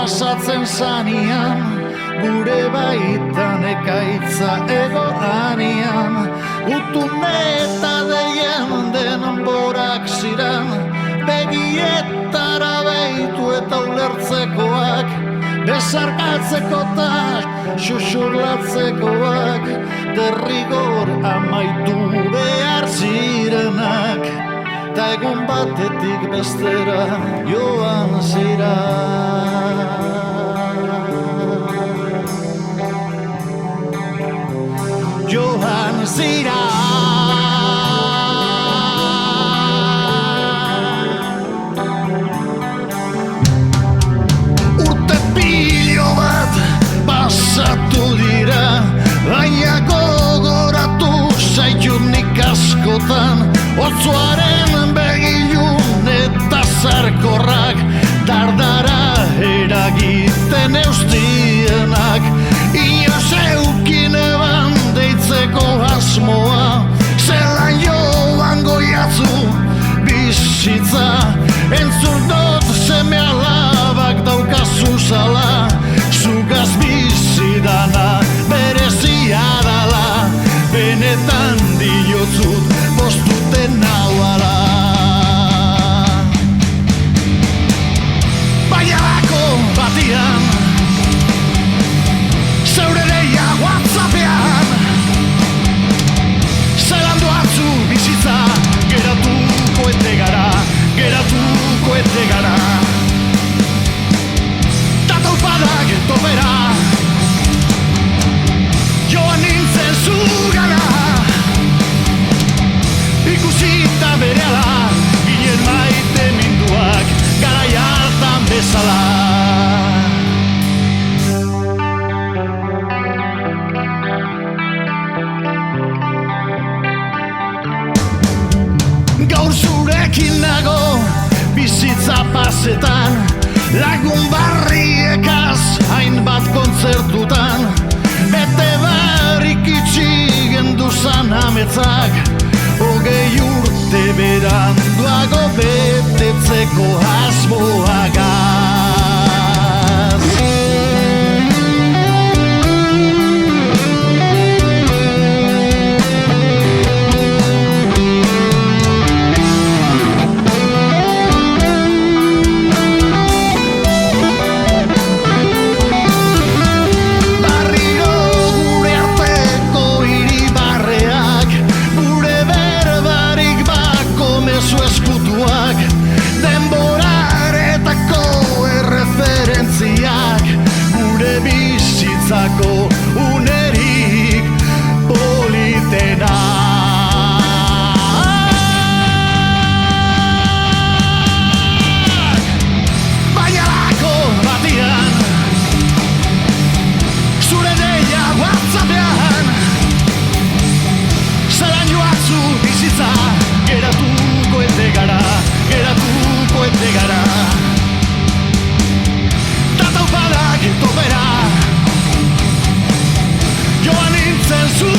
pasatzen zanian, gure baitan ekaitza egoanian, utune eta deien denborak ziren, begietara behitu eta ulertzekoak, besarkatzekotak, xuxurlatzekoak, derrigor amaitu behar zirenak, ta egun batetik bestera joan zira. Joan zira. Urte pilo bat pasatu dira, baina gogoratu zaitut nik askotan, otzoaren begilun eta zarkorrak, dardara eragiten eustienak, inoz eukin eban deitzeko asmoa, zelan joan goiatzu bizitza, entzun dut seme alabak daukazu zala, zugaz bizidana berezia dala, benetan diotzut postuten nauala. Baialako batian, zeure deia WhatsAppean, zelan doatzu bizitza, geratuko ete gara, geratuko ete gara. Tataupadak topera, joan nintzen zugana, ikusita berehala, ginen maite minduak, garai hartan bezala. Gaur zurekin nago bizitza pasetan, lagun barriekaz hainbat kontzertutan, bete barrik itxi genduzan ametzak, hogei urte beranduago betetzeko asmoagaz. Bizitzako unerik politena. Baialako batian, zure deia WhatsAppean, zelan joatzu bizitza, geratuko ete gara, geratuko ete gara. Tataupadak topera, joan nintzen zu